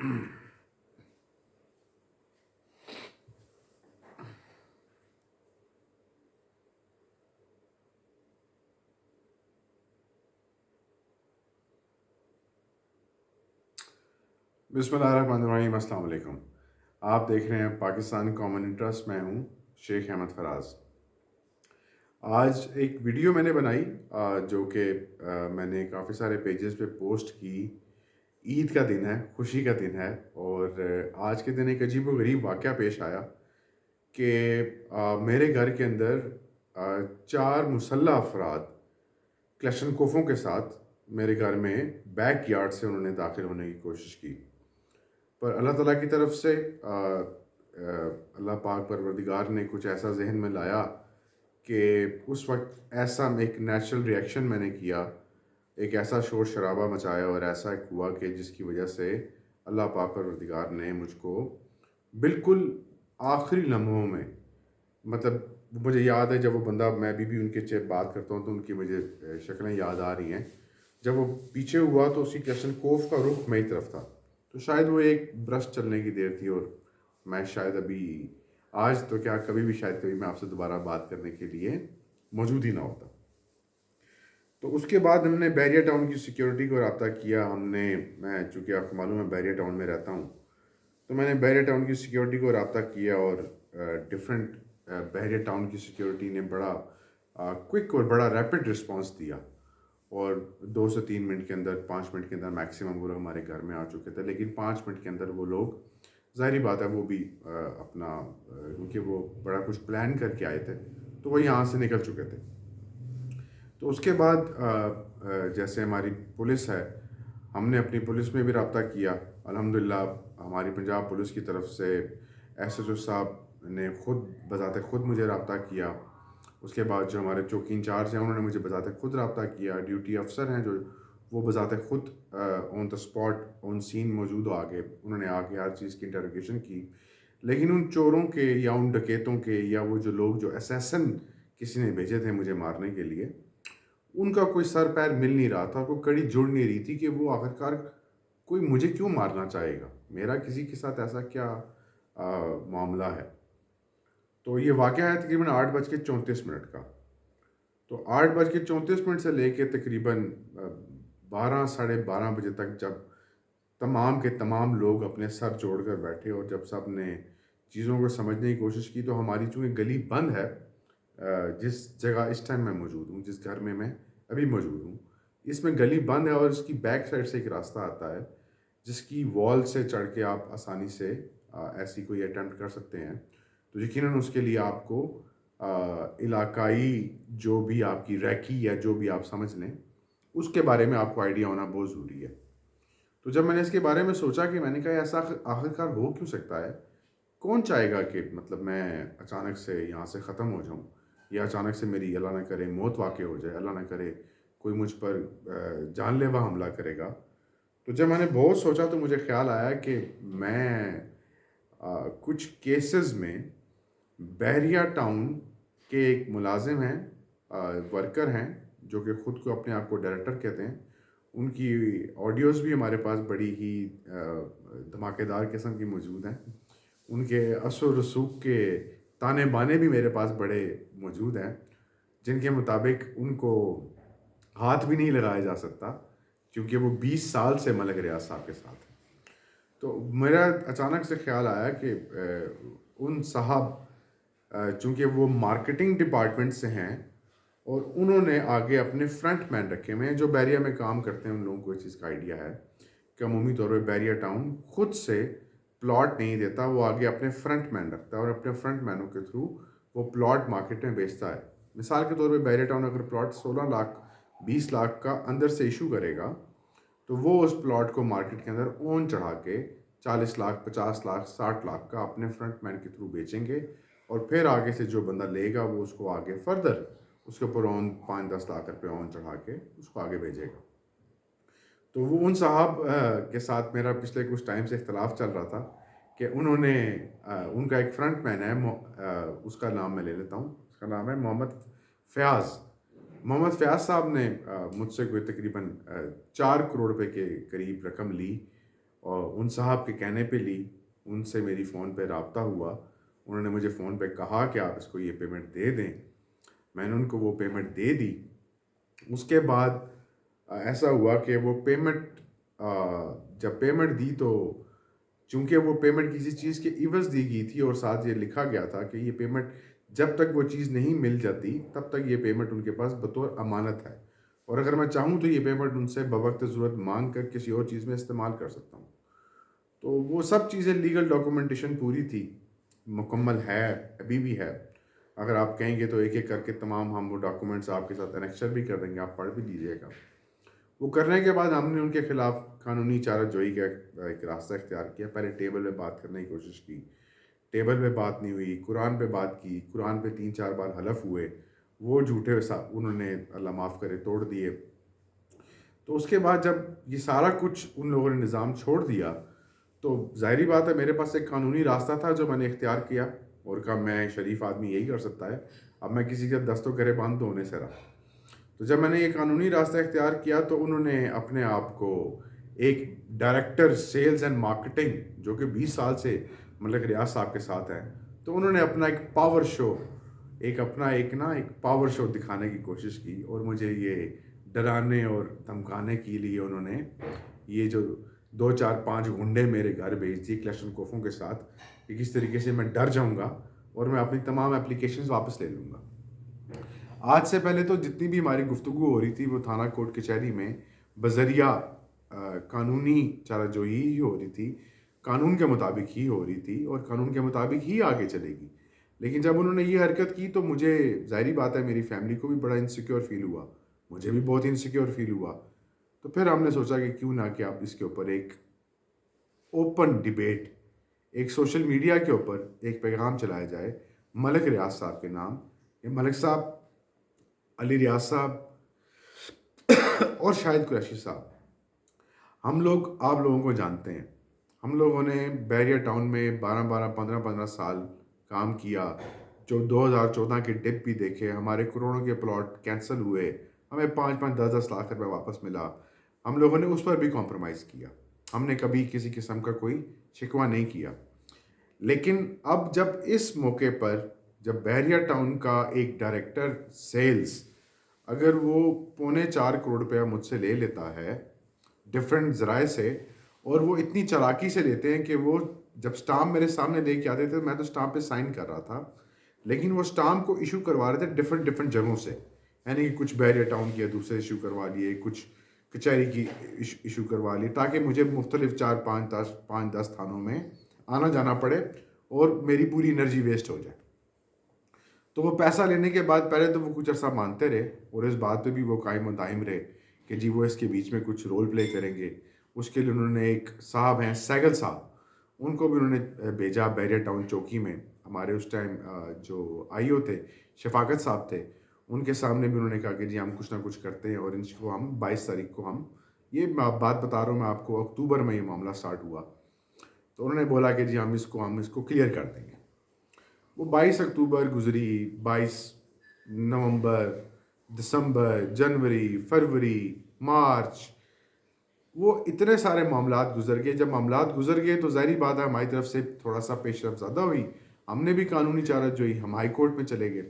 बिस्मिल्लाहिर्रहमानिर्रहीम, अस्सलाम वालेकुम। आप देख रहे हैं पाकिस्तान कॉमन इंटरेस्ट। मैं हूं शेख अहमद फराज। आज एक वीडियो मैंने बनाई जो कि मैंने काफ़ी सारे पेजेस पे पोस्ट की। ईद का दिन है, खुशी का दिन है, और आज के दिन एक अजीब व गरीब वाक़या पेश आया कि मेरे घर के अंदर चार मुसल्लह अफराद क्लशनकोफ़ों के साथ मेरे घर में बैक यार्ड से उन्होंने दाखिल होने की कोशिश की। पर अल्लाह ताला की तरफ से अल्लाह पाक परवरदिगार ने कुछ ऐसा जहन में लाया कि उस वक्त ऐसा एक नेचुरल रिएक्शन मैंने किया, एक ऐसा शोर शराबा मचाया और ऐसा एक हुआ कि जिसकी वजह से अल्लाह पाक परवरदिगार ने मुझको बिल्कुल आखिरी लम्हों में, मतलब मुझे याद है जब वो बंदा, मैं भी उनके से बात करता हूँ तो उनकी मुझे शक्लें याद आ रही हैं। जब वो पीछे हुआ तो उसकी क्वेश्चन कोफ का रुख मेरी तरफ था, तो शायद वो एक ब्रश चलने की देर थी, और मैं शायद अभी, आज तो क्या कभी भी शायद कभी मैं आपसे दोबारा बात करने के लिए मौजूद ही ना होता। तो उसके बाद हमने बैरियर टाउन की सिक्योरिटी को रब्ता किया। मैं चूँकि आपको मालूम है बैरियर टाउन में रहता हूँ, तो मैंने बैरियर टाउन की सिक्योरिटी को रब्ता किया, और डिफरेंट बैरियर टाउन की सिक्योरिटी ने बड़ा क्विक और बड़ा रैपिड रिस्पांस दिया, और 2 से 3 मिनट के अंदर, 5 मिनट के अंदर मैक्सिमम वो लोग हमारे घर में आ चुके थे। लेकिन 5 मिनट के अंदर वो लोग, ज़ाहिर बात है वो भी क्योंकि वो बड़ा कुछ प्लान करके आए थे, तो वो यहाँ से निकल चुके थे। तो उसके बाद जैसे हमारी पुलिस है, हमने अपनी पुलिस में भी रब्ता किया। अल्हम्दुलिल्लाह हमारी पंजाब पुलिस की तरफ से एसएचओ साहब ने खुद मुझे रब्ता किया। उसके बाद जो हमारे चौकी इंचार्ज हैं उन्होंने मुझे बजाते खुद रब्ता किया। ड्यूटी अफसर हैं जो, वो बजाते खुद on the spot on scene मौजूद हो, आगे उन्होंने आके हर चीज़ की इंटरोगेशन की। लेकिन उन चोरों के या उन डकैतों के या वो जो लोग, जो असैसन किसी ने भेजे थे मुझे मारने के लिए, उनका कोई सर पैर मिल नहीं रहा था, कोई कड़ी जुड़ नहीं रही थी कि वो आखिरकार कोई मुझे क्यों मारना चाहेगा, मेरा किसी के साथ ऐसा क्या मामला है। तो ये वाक़या है तकरीबन 8:34 का। तो 8:34 से लेके तकरीबन 12 साढ़े 12 बजे तक, जब तमाम के तमाम लोग अपने सर जोड़कर बैठे और जब सब ने चीज़ों को समझने की कोशिश की, तो हमारी चूँकि गली बंद है, जिस जगह इस टाइम मैं मौजूद हूँ, जिस घर में मैं अभी मौजूद हूँ, इसमें गली बंद है, और इसकी बैक साइड से एक रास्ता आता है जिसकी वॉल से चढ़ के आप आसानी से ऐसी कोई अटेम्प्ट कर सकते हैं। तो यकीनन उसके लिए आपको इलाकाई, जो भी आपकी रैकी या जो भी आप समझ लें, उसके बारे में आपको आइडिया होना बहुत ज़रूरी है। तो जब मैंने इसके बारे में सोचा कि मैंने कहा ऐसा आखिरकार हो क्यों सकता है, कौन चाहेगा कि मतलब मैं अचानक से यहाँ से ख़त्म हो जाऊँ, या अचानक से मेरी, अल्लाह ना करे, मौत वाक़ई हो जाए, अल्लाह ना करे कोई मुझ पर जानलेवा हमला करेगा। तो जब मैंने बहुत सोचा तो मुझे ख़्याल आया कि मैं कुछ केसेस में बहरिया टाउन के एक मुलाजिम हैं, वर्कर हैं, जो कि ख़ुद को अपने आप को डायरेक्टर कहते हैं। उनकी ऑडियोज़ भी हमारे पास बड़ी ही धमाकेदार किस्म की मौजूद हैं। उनके असर रसूख के ताने बाने भी मेरे पास बड़े मौजूद हैं, जिनके मुताबिक उनको हाथ भी नहीं लगाया जा सकता, क्योंकि वो 20 साल से मलक रियाज साहब के साथ हैं। तो मेरा अचानक से ख्याल आया कि उन साहब, चूँकि वो मार्केटिंग डिपार्टमेंट से हैं, और उन्होंने आगे अपने फ्रंट मैन रखे हुए हैं जो बैरिया में काम करते हैं। उन लोगों को इस चीज़ का आइडिया है कि अमूमी तौर पर बैरिया टाउन खुद से प्लॉट नहीं देता, वो आगे अपने फ्रंट मैन रखता है, और अपने फ्रंट मैनों के थ्रू वो प्लॉट मार्केट में बेचता है। मिसाल के तौर पे बैरिया टाउन अगर प्लॉट 16 लाख 20 लाख का अंदर से इशू करेगा, तो वो उस प्लॉट को मार्केट के अंदर ओन चढ़ा के 40 लाख 50 लाख 60 लाख का अपने फ्रंट मैन के थ्रू बेचेंगे, और फिर आगे से जो बंदा लेगा वो उसको आगे फर्दर उसके ऊपर ओन 5-10 लाख रुपये ओन चढ़ा के उसको आगे भेजेगा। तो वो उन साहब के साथ मेरा पिछले कुछ टाइम से इख्तलाफ चल रहा था कि उन्होंने उनका एक फ्रंट मैन है, उसका नाम मैं ले लेता हूँ, उसका नाम है मोहम्मद फ़याज़। मोहम्मद फ़याज़ साहब ने मुझसे कोई तकरीबन 4 करोड़ रुपए के करीब रकम ली, और उन साहब के कहने पे ली, उनसे मेरी फ़ोन पे रब्ता हुआ, उन्होंने मुझे फ़ोन पे कहा कि आप इसको ये पेमेंट दे दें। मैंने उनको वो पेमेंट दे दी। उसके बाद ऐसा हुआ कि वो पेमेंट जब पेमेंट दी तो चूँकि वो पेमेंट किसी चीज़ के इवज़ दी गई थी और साथ ये लिखा गया था कि ये पेमेंट जब तक वो चीज़ नहीं मिल जाती तब तक ये पेमेंट उनके पास बतौर अमानत है, और अगर मैं चाहूँ तो ये पेमेंट उनसे बवक्त ज़रूरत मांग कर किसी और चीज़ में इस्तेमाल कर सकता हूँ। तो वो सब चीज़ें लीगल डॉक्यूमेंटेशन पूरी थी, मुकम्मल है, अभी भी है। अगर आप कहेंगे तो एक-एक करके तमाम हम वो डॉक्यूमेंट्स आपके साथ एनेक्चर भी कर देंगे, आप पढ़ भी लीजिएगा। वो करने के बाद हमने उनके खिलाफ़ कानूनी चाराजोई का एक रास्ता इख्तियार किया। पहले टेबल पे बात करने की कोशिश की, टेबल पे बात नहीं हुई, कुरान पे बात की, कुरान पे 3-4 बार हलफ हुए, वो झूठे उन्होंने अल्लाह माफ़ करे तोड़ दिए। तो उसके बाद जब ये सारा कुछ उन लोगों ने निज़ाम छोड़ दिया, तो ज़ाहिर-सी बात है मेरे पास एक कानूनी रास्ता था जो मैंने इख्तियार किया, और कहा मैं शरीफ आदमी यही कर सकता है, अब मैं किसी के दस्तों गिरेबान तो होने से रहा। तो जब मैंने ये कानूनी रास्ता इख्तियार किया तो उन्होंने अपने आप को एक डायरेक्टर सेल्स एंड मार्केटिंग, जो कि 20 साल से मलिक रियाज साहब के साथ हैं, तो उन्होंने अपना एक पावर शो, एक पावर शो दिखाने की कोशिश की, और मुझे ये डराने और धमकाने के लिए उन्होंने ये जो 2-4-5 गुंडे मेरे घर भेज दिए क्लैशनकोफों के साथ कि किस तरीके से मैं डर जाऊंगा और मैं अपनी तमाम एप्लीकेशंस वापस ले लूँगा। आज से पहले तो जितनी भी हमारी गुफ्तगू हो रही थी वो थाना कोर्ट कचहरी में बज़रिया कानूनी चाराजोई ही हो रही थी, कानून के मुताबिक ही हो रही थी और कानून के मुताबिक ही आगे चलेगी। लेकिन जब उन्होंने ये हरकत की तो मुझे ज़ाहिर बात है मेरी फैमिली को भी बड़ा इनसिक्योर फील हुआ, मुझे भी बहुत इनसिक्योर फील हुआ। तो फिर हमने सोचा कि क्यों ना कि आप इसके ऊपर एक ओपन डिबेट, एक सोशल मीडिया के ऊपर एक पैगाम चलाया जाए मलिक रियाज साहब के नाम। ये मलिक साहब, अली रियाज साहब और शाहिद कुरैशी साहब, हम लोग आप लोगों को जानते हैं। हम लोगों ने बैरिया टाउन में 12-12, 15-15 साल काम किया, जो 2014 के डिप भी देखे, हमारे करोड़ों के प्लॉट कैंसिल हुए, हमें 5-5, 10-10 लाख रुपए वापस मिला। हम लोगों ने उस पर भी कॉम्प्रोमाइज़ किया, हमने कभी किसी किस्म का कोई शिकवा नहीं किया। लेकिन अब जब इस मौके पर जब बहरिया टाउन का एक डायरेक्टर सेल्स, अगर वो 3.25 करोड़ रुपया मुझसे ले लेता है डिफरेंट ज़राए से, और वो इतनी चालाकी से लेते हैं कि वो जब स्टाम्प मेरे सामने लेके आते थे मैं तो स्टाम्प पे साइन कर रहा था, लेकिन वो स्टाम्प को इशू करवा रहे थे डिफरेंट डिफरेंट जगहों से, यानी कि कुछ बैरिया टाउन की दूसरे इशू करवा लिए, कुछ कचहरी की इशू करवा ली, ताकि मुझे मुख्तलिफ 4-5-10 थानों में आना जाना पड़े और मेरी पूरी एनर्जी वेस्ट हो जाए। तो वो पैसा लेने के बाद पहले तो वो कुछ अर्सा मानते रहे और इस बात पे भी वो कायम और दायम रहे कि जी वो इसके बीच में कुछ रोल प्ले करेंगे। उसके लिए उन्होंने एक साहब हैं सैगल साहब, उनको भी उन्होंने भेजा बैरिया टाउन चौकी में। हमारे उस टाइम जो आईओ थे शफाकत साहब थे, उनके सामने भी उन्होंने कहा कि जी हम कुछ ना कुछ करते हैं और इनको हम 22 तारीख को हम, ये बात बता रहा हूँ मैं आपको, अक्टूबर में ये मामला स्टार्ट हुआ। तो उन्होंने बोला कि जी हम इसको क्लियर कर देंगे। वो 22 अक्टूबर गुजरी, 22 नवंबर, दिसंबर, जनवरी, फरवरी, मार्च, वो इतने सारे मामलात गुजर गए। जब मामलात गुजर गए तो ज़ाहिर बात है हमारी तरफ से थोड़ा सा पेशरफ ज़्यादा हुई, हमने भी कानूनी चाराजोई, हम हाई कोर्ट में चले गए।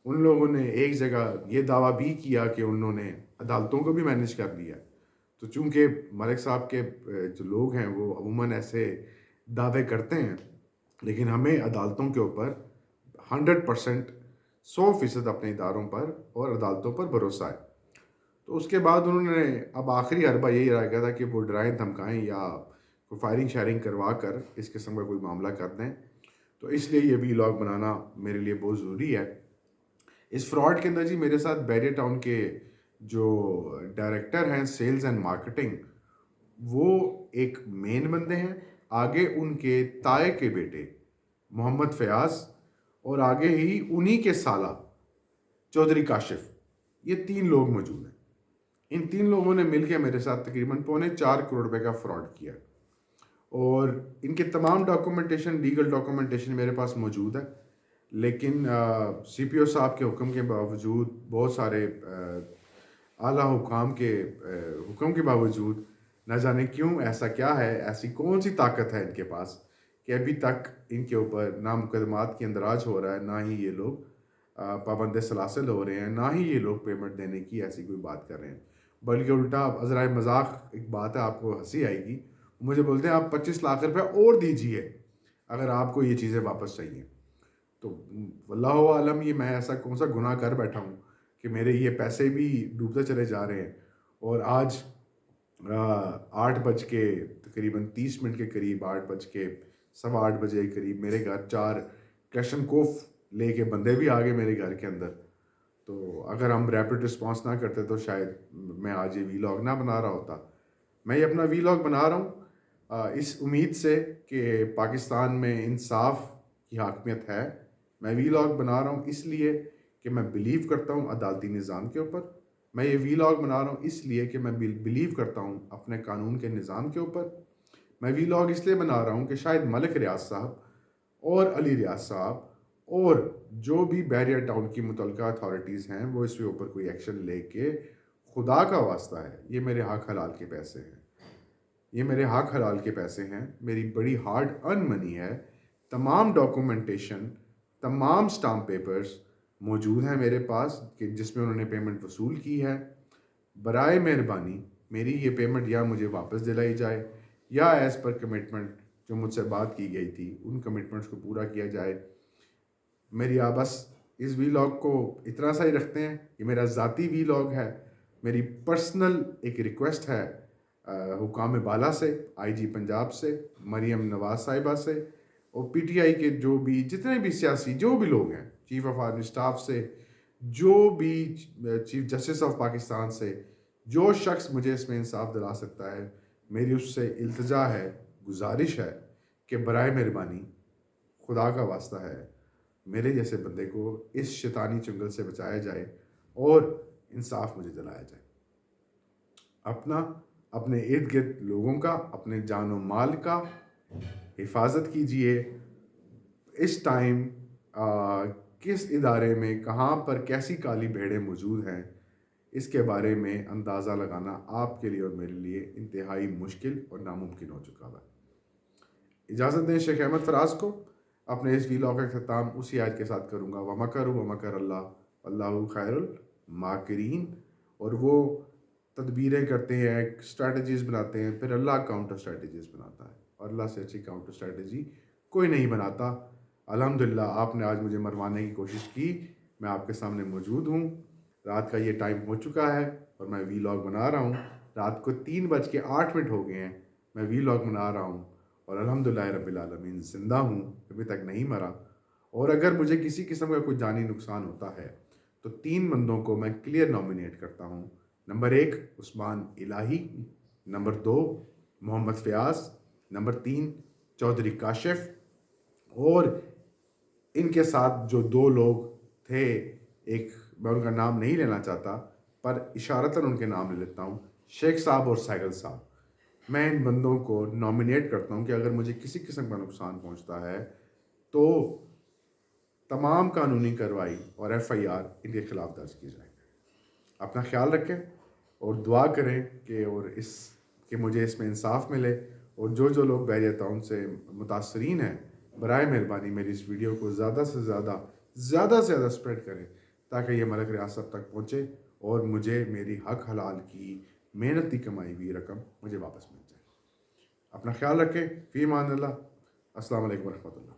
उन लोगों ने एक जगह ये दावा भी किया कि उन्होंने अदालतों को भी मैनेज कर लिया। तो चूँकि मलिक साहब के जो लोग हैं वो अमूमन ऐसे दावे करते हैं, लेकिन हमें अदालतों के ऊपर 100%, 100% अपने इदारों पर और अदालतों पर भरोसा है। तो उसके बाद उन्होंने अब आखिरी हरबा यही रह गया था कि वो डराएं धमकाएं या कोई फायरिंग शायरिंग करवा कर इस किस्म का कोई मामला कर दें। तो इसलिए ये वीलॉग बनाना मेरे लिए बहुत ज़रूरी है। इस फ्रॉड के अंदर जी मेरे साथ बैरिया टाउन के जो डायरेक्टर हैं सेल्स एंड मार्केटिंग, वो एक मेन बंदे हैं, आगे उनके ताए के बेटे मोहम्मद फयाज, और आगे ही उन्हीं के साला चौधरी काशिफ, ये 3 लोग मौजूद हैं। इन 3 लोगों ने मिलकर मेरे साथ तकरीबन 3.25 करोड़ रुपए का फ्रॉड किया, और इनके तमाम डॉक्यूमेंटेशन, लीगल डॉक्यूमेंटेशन मेरे पास मौजूद है। लेकिन सीपीओ साहब के हुक्म के बावजूद, बहुत सारे आला हुकाम के हुक्म के बावजूद न जाने क्यों, ऐसा क्या है, ऐसी कौन सी ताकत है इनके पास कि अभी तक इनके ऊपर ना मुकदमात की अंदराज हो रहा है, ना ही ये लोग पाबंद सलासिल हो रहे हैं, ना ही ये लोग पेमेंट देने की ऐसी कोई बात कर रहे हैं। बल्कि उल्टा ज़रा मजाक एक बात है, आपको हंसी आएगी, मुझे बोलते हैं आप 25 लाख रुपए और दीजिए अगर आपको ये चीज़ें वापस चाहिए। तो वल्लाहु आलम, ये मैं ऐसा कौन सा गुनाह कर बैठा हूँ कि मेरे ये पैसे भी डूबते चले जा रहे हैं। और आज 8 बज के तकरीबन 30 मिनट के करीब, 8 बज के 8:15 बजे के करीब मेरे घर 4 क्लैशनकोफ लेके बंदे भी आ गए मेरे घर के अंदर। तो अगर हम रैपिड रिस्पांस ना करते तो शायद मैं आज ये वीलॉग ना बना रहा होता। मैं ये अपना वीलॉग बना रहा हूँ इस उम्मीद से कि पाकिस्तान में इंसाफ की हाकमियत है। मैं वीलॉग बना रहा हूँ इसलिए कि मैं बिलीव करता हूँ अदालती निज़ाम के ऊपर। मैं ये वीलॉग बना रहा हूँ इसलिए कि मैं बिलीव करता हूँ अपने कानून के निज़ाम के ऊपर। मैं वीलॉग इसलिए बना रहा हूँ कि शायद मलिक रियाज साहब और अली रियाज साहब और जो भी बैरियर टाउन की मुतलका अथॉरिटीज़ हैं वो इसके ऊपर कोई एक्शन लेके, खुदा का वास्ता है, ये मेरे हक हलाल के पैसे हैं, ये मेरे हक हलाल के पैसे हैं, मेरी बड़ी हार्ड अर्न मनी है। तमाम डॉक्यूमेंटेशन, तमाम स्टाम्प पेपर्स मौजूद हैं मेरे पास कि जिसमें उन्होंने पेमेंट वसूल की है। बराए मेहरबानी मेरी ये पेमेंट या मुझे वापस दिलाई जाए या एज़ पर कमिटमेंट जो मुझसे बात की गई थी उन कमिटमेंट्स को पूरा किया जाए। मेरी बस इस वीलॉग को इतना सा ही रखते हैं, ये मेरा ज़ाती वीलॉग है। मेरी पर्सनल एक रिक्वेस्ट है हुकाम बाला से, आईजी पंजाब से, मरियम नवाज साहिबा से और पीटीआई के जो भी जितने भी सियासी जो भी लोग हैं, चीफ ऑफ आर्मी स्टाफ से, जो भी चीफ जस्टिस ऑफ पाकिस्तान से, जो शख्स मुझे इसमें इंसाफ दिला सकता है, मेरी उससे इल्तिजा है, गुजारिश है कि बराए मेहरबानी खुदा का वास्ता है मेरे जैसे बंदे को इस शैतानी चुंगल से बचाया जाए और इंसाफ मुझे दिलाया जाए। अपना, अपने इर्द गिर्द लोगों का, अपने जान व माल का हिफाजत कीजिए। इस टाइम किस इदारे में कहाँ पर कैसी काली भेड़ें मौजूद हैं, इसके बारे में अंदाज़ा लगाना आपके लिए और मेरे लिए इंतहाई मुश्किल और नामुमकिन हो चुका है। इजाज़त दें शेख अहमद फराज को। अपने इस वीलॉग का अख्ताम उसी आयत के साथ करूँगा, वमकर अल्लाह अल्लाहु खैरुल माकिरीन। और वो तदबीरें करते हैं, स्ट्रैटेजीज़ बनाते हैं, फिर अल्लाह काउंटर स्ट्रैटेजीज़ बनाता है और अल्लाह से अच्छी काउंटर स्ट्रैटेजी कोई नहीं बनाता। अल्हम्दुलिल्लाह आपने आज मुझे मरवाने की कोशिश की, मैं आपके सामने मौजूद हूँ। रात का ये टाइम हो चुका है और मैं वीलॉग बना रहा हूँ। रात को 3:08 हो गए हैं, मैं वीलॉग बना रहा हूँ और अल्हम्दुलिल्लाह रब्बिल आलमीन ज़िंदा हूँ, अभी तक नहीं मरा। और अगर मुझे किसी किस्म का कोई जानी नुकसान होता है तो 3 बंदों को मैं क्लियर नॉमिनेट करता हूँ। नंबर 1 उस्मान इलाही, नंबर 2 मोहम्मद फ़याज़, नंबर 3 चौधरी काशिफ़। और इनके साथ जो 2 लोग थे, एक मैं उनका नाम नहीं लेना चाहता पर इशारतन उनके नाम ले लेता हूँ, शेख साहब और सैगल साहब। मैं इन बंदों को नॉमिनेट करता हूँ कि अगर मुझे किसी किस्म का नुकसान पहुँचता है तो तमाम कानूनी कार्रवाई और एफआईआर इनके खिलाफ दर्ज की जाए। अपना ख्याल रखें और दुआ करें कि और इस कि मुझे इसमें इंसाफ मिले। और जो लोग बैरियर टाउन से मुतासरीन हैं, बराए मेहरबानी मेरी इस वीडियो को ज़्यादा से ज़्यादा स्प्रेड करें ताकि ये मलिक रियाज साहब तक पहुँचे और मुझे मेरी हक हलाल की मेहनती कमाई हुई रकम मुझे वापस मिल जाए। अपना ख्याल रखें। फ़ी अमान अल्लाह। अस्सलाम वालेकुम रहमतुल्लाह।